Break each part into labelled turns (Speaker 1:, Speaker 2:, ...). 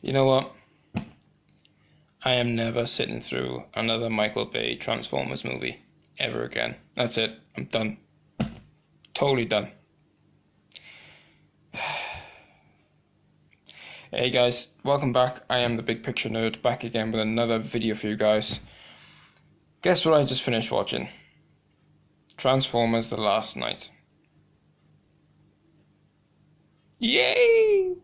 Speaker 1: You know what? I am never sitting through another Michael Bay Transformers movie ever again. That's it. I'm done. Totally done. Hey guys, welcome back. I am the Big Picture Nerd, back again with another video for you guys. Guess what I just finished watching? Transformers The Last Night. Yay!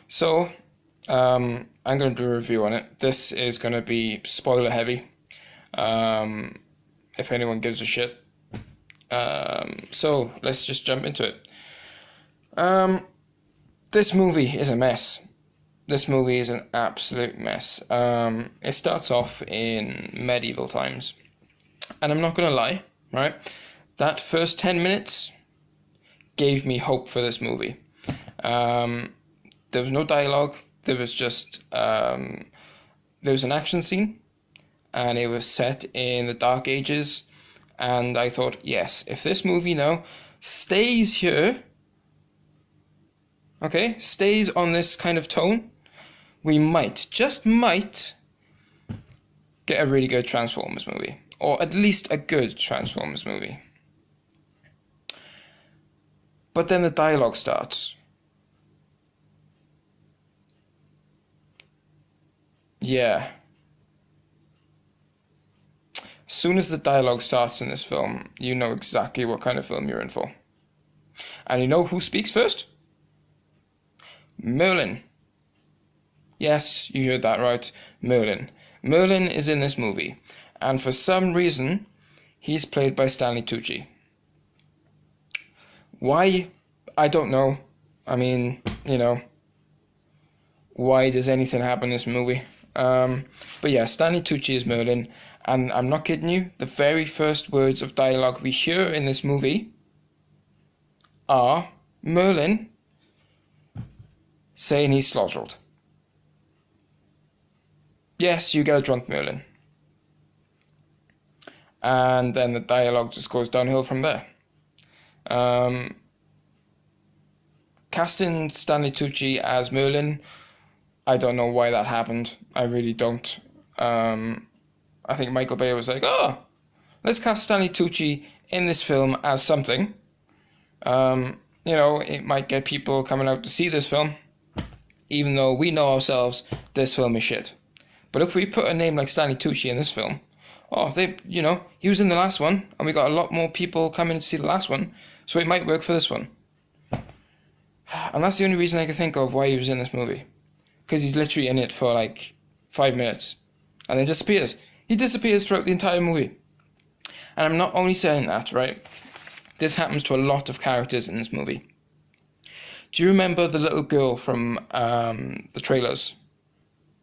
Speaker 1: So, I'm going to do a review on it. This is going to be spoiler heavy, if anyone gives a shit. So, let's just jump into it. This movie is a mess. This movie is an absolute mess. It starts off in medieval times. And I'm not going to lie, right? That first 10 minutes gave me hope for this movie. There was no dialogue. There was just, there was an action scene. And it was set in the Dark Ages. And I thought, yes, if this movie now stays here, okay, stays on this kind of tone, we might, just might, get a really good Transformers movie. Or at least a good Transformers movie. But then the dialogue starts. Yeah. As soon as the dialogue starts in this film, you know exactly what kind of film you're in for. And you know who speaks first? Merlin. Yes, you heard that right. Merlin. Merlin is in this movie. And for some reason, he's played by Stanley Tucci. Why? I don't know. I mean, you know, why does anything happen in this movie? But yeah, Stanley Tucci is Merlin. And I'm not kidding you, the very first words of dialogue we hear in this movie are Merlin saying he's slaughtered. Yes, you get a drunk Merlin. And then the dialogue just goes downhill from there. Casting Stanley Tucci as Merlin, I don't know why that happened. I really don't. I think Michael Bay was like, oh, let's cast Stanley Tucci in this film as something. You know, it might get people coming out to see this film, even though we know ourselves this film is shit. But if we put a name like Stanley Tucci in this film, oh, he was in the last one, and we got a lot more people coming to see the last one, so it might work for this one. And that's the only reason I can think of why he was in this movie. Because he's literally in it for like 5 minutes, and then disappears. He disappears throughout the entire movie. And I'm not only saying that, right? This happens to a lot of characters in this movie. Do you remember the little girl from the trailers?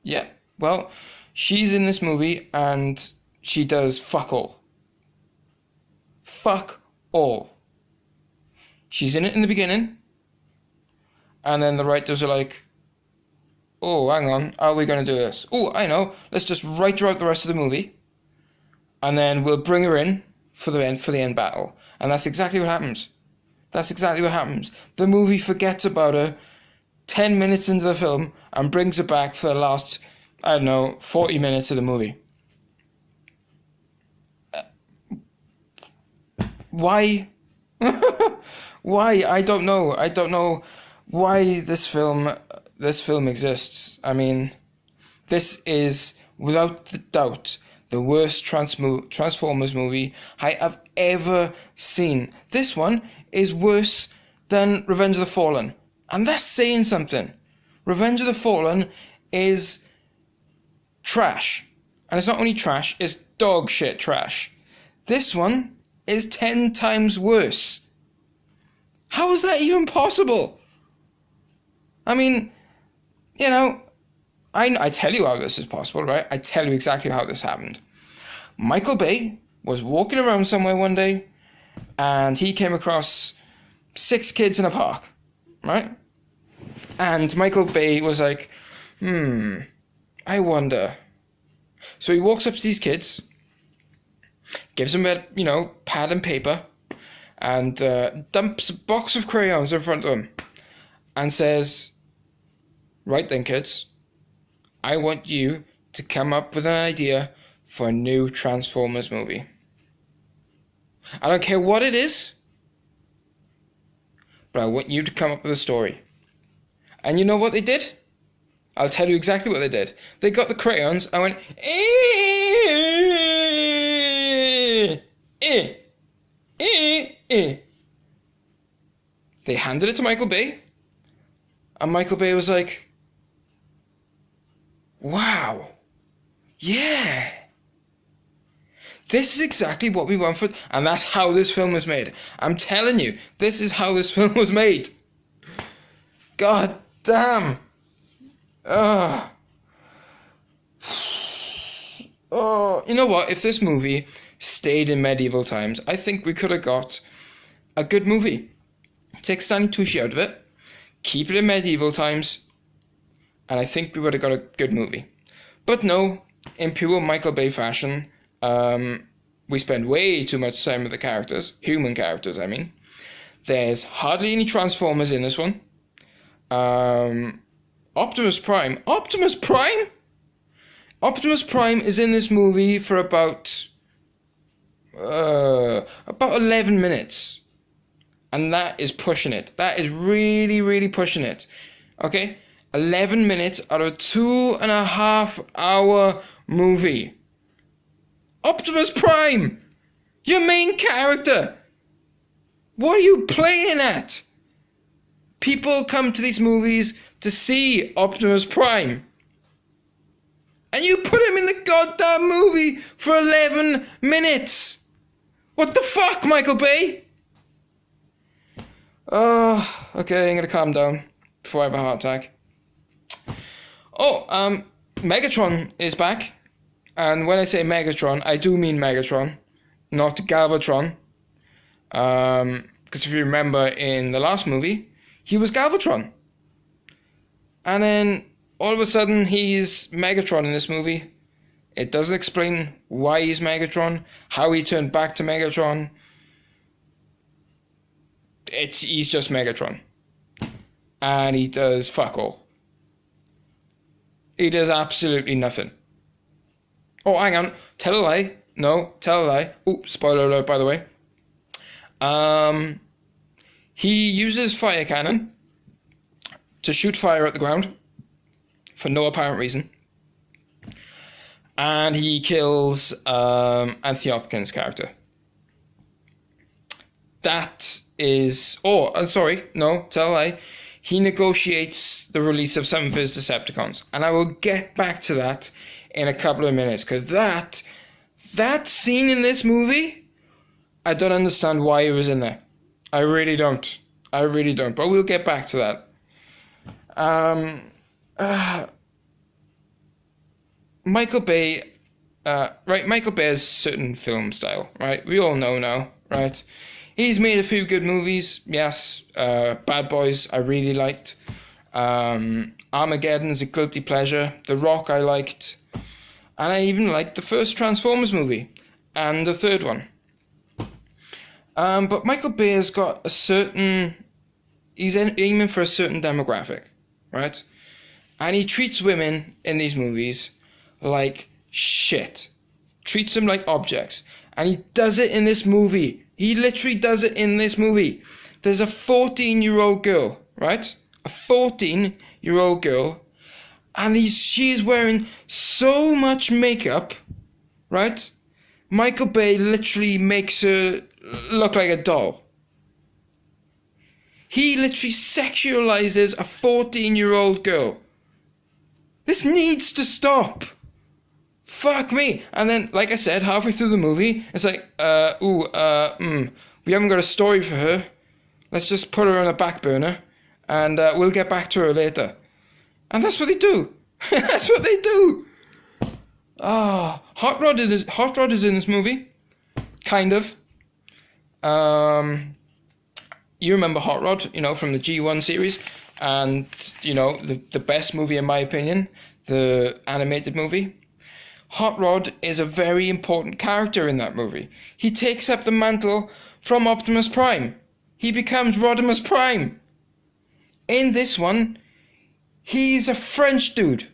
Speaker 1: Yeah. Well, she's in this movie and she does fuck all. Fuck all. She's in it in the beginning, and then the writers are like, oh, hang on, how are we going to do this? Oh, I know, let's just write her out the rest of the movie, and then we'll bring her in for the end battle. And that's exactly what happens. That's exactly what happens. The movie forgets about her 10 minutes into the film and brings her back for the last, I don't know, 40 minutes of the movie. Why? Why? I don't know. I don't know why this film exists. I mean, this is, without the doubt, the worst Transformers movie I have ever seen. This one is worse than Revenge of the Fallen. And that's saying something. Revenge of the Fallen is trash. And it's not only trash, it's dog shit trash. This one is 10 times worse. How is that even possible? I mean, you know, I tell you how this is possible, right? I tell you exactly how this happened. Michael Bay was walking around somewhere one day, and he came across 6 kids in a park, right? And Michael Bay was like, I wonder. So he walks up to these kids, gives them a, pad and paper, and dumps a box of crayons in front of them, and says, Right then, kids. I want you to come up with an idea for a new Transformers movie. I don't care what it is, but I want you to come up with a story. And you know what they did? I'll tell you exactly what they did. They got the crayons and went, They handed it to Michael Bay, and Michael Bay was like, wow, yeah. This is exactly what we want for... And that's how this film was made. I'm telling you, this is how this film was made. God damn. Oh, you know what? If this movie stayed in medieval times, I think we could have got a good movie. Take Stanley Tucci out of it, keep it in medieval times, and I think we would have got a good movie. But no, in pure Michael Bay fashion, we spend way too much time with the characters, human characters, I mean. There's hardly any Transformers in this one. Optimus Prime is in this movie for about 11 minutes. And that is pushing it. That is really, really pushing it. Okay? 11 minutes out of a 2.5 hour movie. Optimus Prime! Your main character! What are you playing at? People come to these movies to see Optimus Prime. And you put him in the goddamn movie for 11 minutes! What the fuck, Michael Bay? Oh, okay, I'm gonna calm down before I have a heart attack. Oh, Megatron is back. And when I say Megatron, I do mean Megatron, not Galvatron. Because if you remember in the last movie, he was Galvatron. And then all of a sudden he's Megatron in this movie. It doesn't explain why he's Megatron, how he turned back to Megatron. He's just Megatron. And he does fuck all. He does absolutely nothing. Oh, hang on. Tell a lie. No, tell a lie. Oh, spoiler alert, by the way. He uses fire cannon to shoot fire at the ground for no apparent reason. And he kills Anthony Hopkins' character. That is... Oh, I'm sorry. No, tell a lie. He negotiates the release of some of his Decepticons. And I will get back to that in a couple of minutes. Because that scene in this movie, I don't understand why it was in there. I really don't. But we'll get back to that. Michael Bay... right, Michael Bay's certain film style, right? We all know now, right? He's made a few good movies, yes. Bad Boys, I really liked. Armageddon's a guilty pleasure. The Rock, I liked. And I even liked the first Transformers movie. And the third one. But Michael Bay has got a certain... He's aiming for a certain demographic, right? And he treats women in these movies like shit. Treats them like objects. And he does it in this movie. He literally does it in this movie. There's a 14-year-old girl, right? A 14-year-old girl. And she's wearing so much makeup, right? Michael Bay literally makes her look like a doll. He literally sexualizes a 14-year-old girl. This needs to stop. Fuck me. And then, like I said, halfway through the movie, it's like, we haven't got a story for her. Let's just put her on a back burner, and we'll get back to her later. And that's what they do. That's what they do. Hot Rod is in this movie. Kind of. You remember Hot Rod, from the G1 series. And, the best movie in my opinion, the animated movie. Hot Rod is a very important character in that movie. He takes up the mantle from Optimus Prime. He becomes Rodimus Prime. In this one, He's a French dude.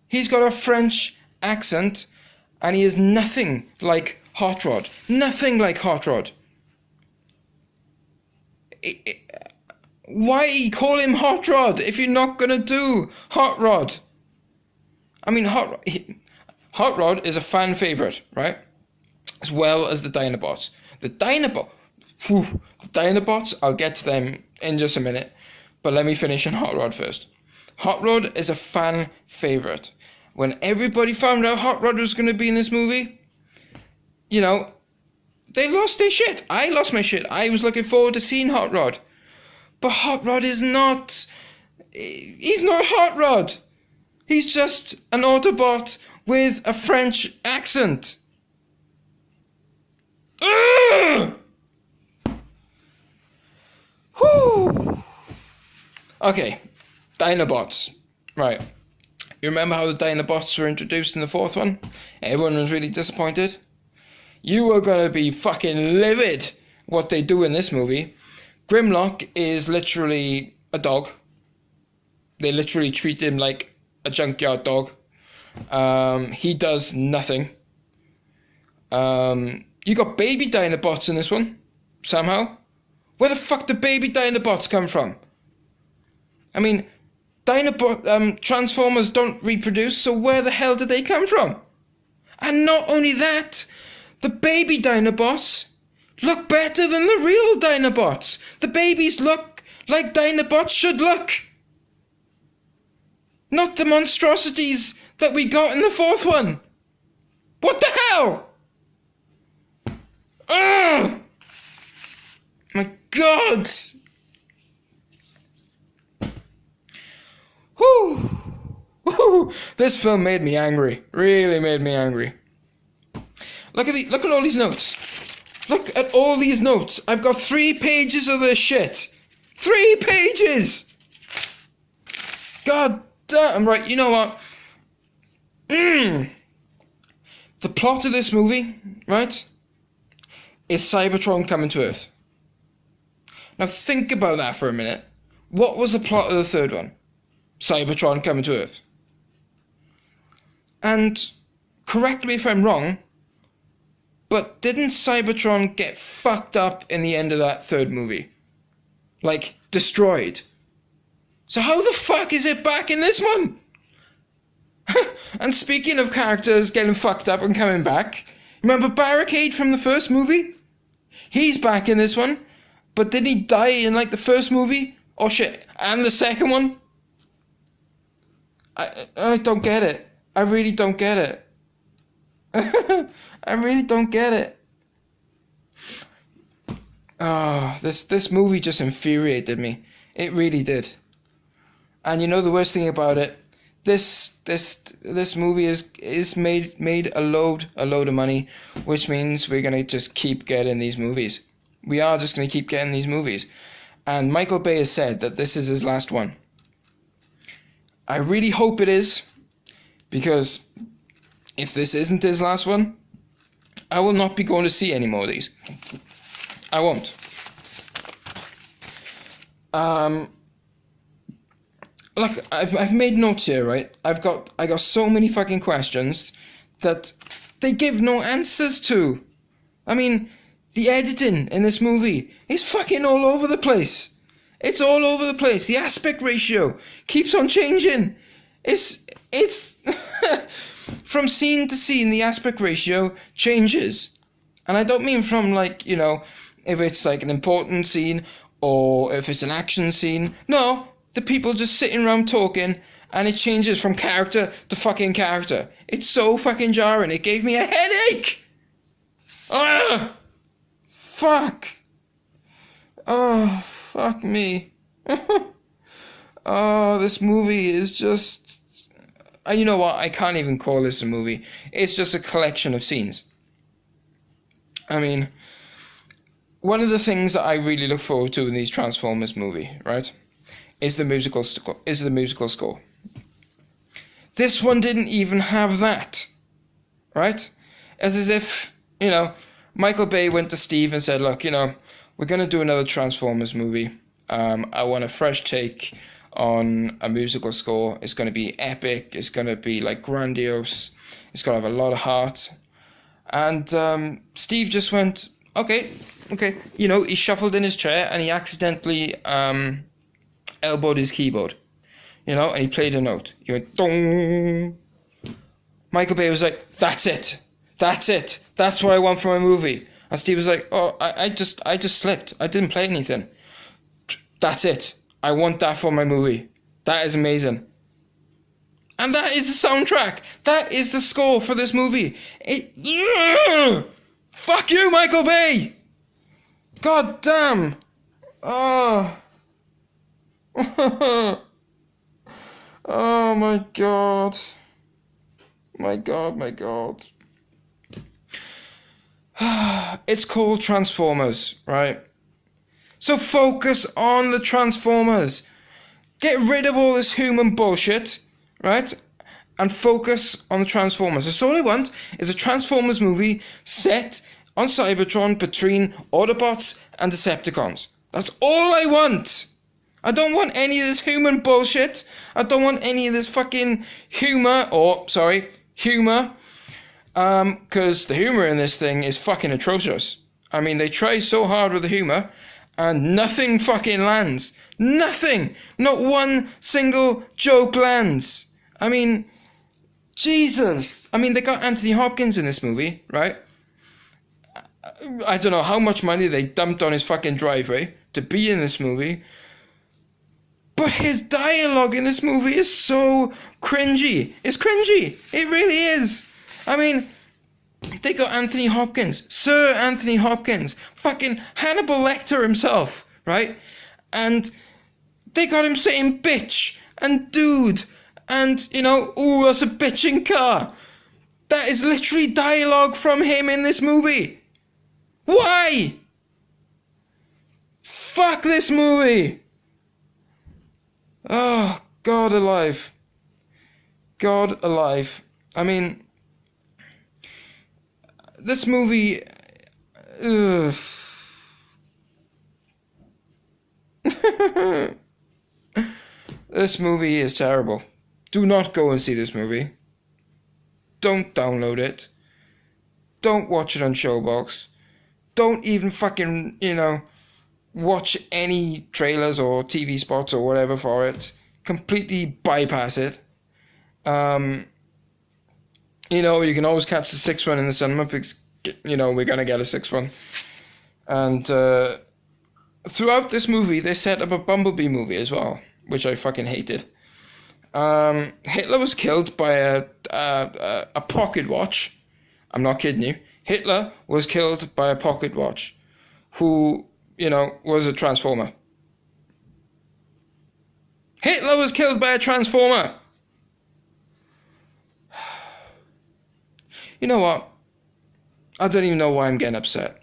Speaker 1: He's got a French accent, and he is nothing like Hot Rod. Nothing like Hot Rod. Why call him Hot Rod if you're not gonna do Hot Rod? I mean, Hot Rod is a fan favorite, right? As well as the Dinobots. The Dinobots, I'll get to them in just a minute. But let me finish on Hot Rod first. Hot Rod is a fan favorite. When everybody found out Hot Rod was going to be in this movie, you know, they lost their shit. I lost my shit. I was looking forward to seeing Hot Rod. But Hot Rod is not... He's not Hot Rod. He's just an Autobot with a French accent. Ugh! Whew. Okay, Dinobots. Right. You remember how the Dinobots were introduced in the fourth one? Everyone was really disappointed. You were gonna be fucking livid what they do in this movie. Grimlock is literally a dog. They literally treat him like a junkyard dog. He does nothing. You got baby Dinobots in this one, somehow. Where the fuck do baby Dinobots come from? I mean, Transformers don't reproduce, so where the hell did they come from? And not only that, the baby Dinobots look better than the real Dinobots. The babies look like Dinobots should look. Not the monstrosities that we got in the fourth one. What the hell? Ugh! My God! Whew! Whew! This film made me angry. Really made me angry. Look at all these notes. Look at all these notes. I've got 3 pages of this shit. 3 pages! God damn. Right, you know what? The plot of this movie, right, is Cybertron coming to Earth. Now think about that for a minute. What was the plot of the third one? Cybertron coming to Earth. And correct me if I'm wrong, but didn't Cybertron get fucked up in the end of that third movie? Like, destroyed. So how the fuck is it back in this one? And speaking of characters getting fucked up and coming back, remember Barricade from the first movie? He's back in this one, but did he die in like the first movie? Oh shit, and the second one? I don't get it. I really don't get it. I really don't get it. Oh, this movie just infuriated me. It really did. And you know the worst thing about it? This movie is made a load of money, which means we're gonna just keep getting these movies. We are just gonna keep getting these movies. And Michael Bay has said that this is his last one. I really hope it is, because if this isn't his last one, I will not be going to see any more of these. I won't. Look, I've made notes here, right? I got so many fucking questions that they give no answers to. I mean, the editing in this movie is fucking all over the place. It's all over the place. The aspect ratio keeps on changing. It's from scene to scene, the aspect ratio changes. And I don't mean from, like, you know, if it's like an important scene or if it's an action scene. No, the people just sitting around talking and it changes from character to fucking character. It's so fucking jarring. It gave me a headache. Ah, fuck. Oh, fuck me. Oh, this movie is just... You know what? I can't even call this a movie. It's just a collection of scenes. I mean, one of the things that I really look forward to in these Transformers movie, right, is the musical score. This one didn't even have that, right? As if, you know, Michael Bay went to Steve and said, look, you know, we're going to do another Transformers movie. I want a fresh take on a musical score. It's going to be epic. It's going to be like grandiose. It's going to have a lot of heart. And Steve just went, okay. You know, he shuffled in his chair and he accidentally elbowed his keyboard. You know, and he played a note. He went, dong. Michael Bay was like, that's it. That's what I want for my movie. And Steve was like, oh, I just slipped. I didn't play anything. That's it. I want that for my movie. That is amazing. And that is the soundtrack. That is the score for this movie. Fuck you, Michael Bay. God damn. Oh. Oh my god. My god. It's called Transformers, right? So focus on the Transformers. Get rid of all this human bullshit, right? And focus on the Transformers. That's all I want is a Transformers movie set on Cybertron between Autobots and Decepticons. That's all I want. I don't want any of this human bullshit. I don't want any of this fucking humor. Because the humor in this thing is fucking atrocious. I mean, they try so hard with the humor, and nothing fucking lands. Nothing! Not one single joke lands. I mean, Jesus! I mean, they got Anthony Hopkins in this movie, right? I don't know how much money they dumped on his fucking driveway to be in this movie. But his dialogue in this movie is so cringy. It's cringy. It really is. I mean, they got Anthony Hopkins, Sir Anthony Hopkins, fucking Hannibal Lecter himself, right? And they got him saying bitch and dude and, you know, ooh, that's a bitching car. That is literally dialogue from him in this movie. Why? Fuck this movie. Oh, God alive. God alive. I mean, this movie... This movie is terrible. Do not go and see this movie. Don't download it. Don't watch it on Showbox. Don't even fucking, you know, watch any trailers or TV spots or whatever for it. Completely bypass it. You know, you can always catch the sixth one in the cinema because, you know, we're going to get a sixth one. And throughout this movie, they set up a Bumblebee movie as well, which I fucking hated. Hitler was killed by a pocket watch. I'm not kidding you. Hitler was killed by a pocket watch who, you know, was a transformer. Hitler was killed by a transformer. You know what? I don't even know why I'm getting upset.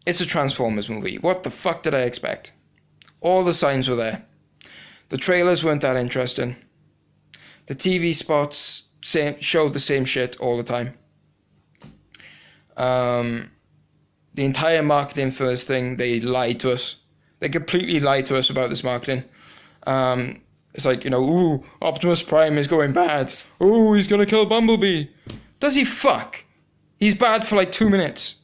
Speaker 1: It's a Transformers movie. What the fuck did I expect? All the signs were there. The trailers weren't that interesting. The TV spots showed the same shit all the time. The entire marketing for this thing, they lied to us. They completely lied to us about this marketing. It's like, you know, ooh, Optimus Prime is going bad. Ooh, he's gonna kill Bumblebee. Does he fuck? He's bad for like 2 minutes.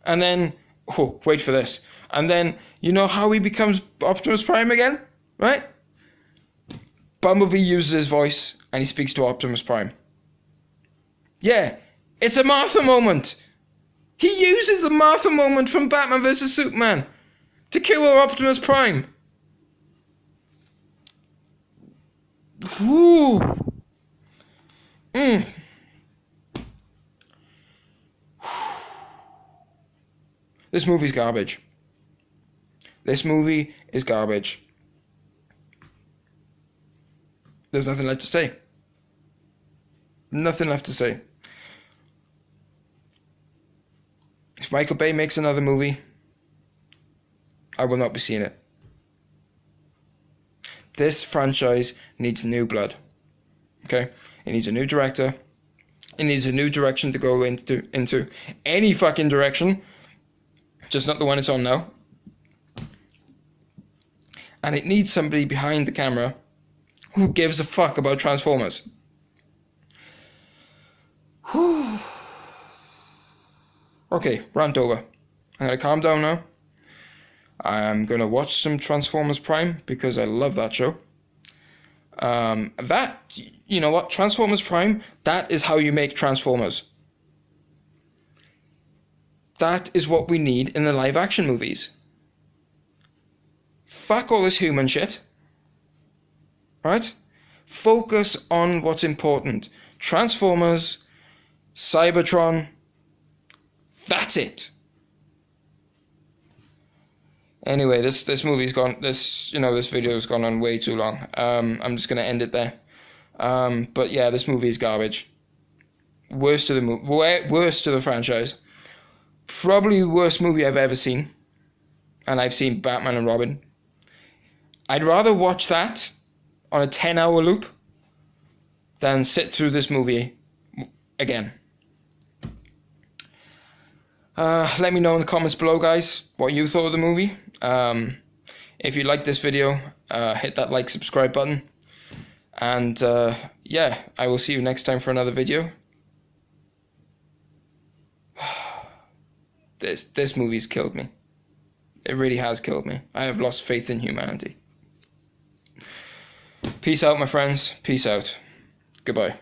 Speaker 1: And then, oh, wait for this. And then, you know how he becomes Optimus Prime again? Right? Bumblebee uses his voice and he speaks to Optimus Prime. Yeah, it's a Martha moment. He uses the Martha moment from Batman vs. Superman to kill Optimus Prime. Woo. This movie's garbage. This movie is garbage. There's nothing left to say. Nothing left to say. If Michael Bay makes another movie, I will not be seeing it. This franchise needs new blood. Okay? It needs a new director. It needs a new direction to go into any fucking direction. Just not the one it's on now. And it needs somebody behind the camera who gives a fuck about Transformers. Okay, rant over. I'm going to calm down now. I'm going to watch some Transformers Prime because I love that show. You know what? Transformers Prime, that is how you make Transformers. That is what we need in the live action movies. Fuck all this human shit. Right? Focus on what's important. Transformers, Cybertron. That's it. Anyway, this movie's gone. This video's gone on way too long. I'm just gonna end it there. But yeah, this movie is garbage. Worst to the franchise. Probably the worst movie I've ever seen. And I've seen Batman and Robin. I'd rather watch that on a 10-hour loop than sit through this movie again. Let me know in the comments below, guys, what you thought of the movie. If you liked this video, hit that like, subscribe button. And yeah, I will see you next time for another video. This movie's killed me. It really has killed me. I have lost faith in humanity. Peace out, my friends. Peace out. Goodbye.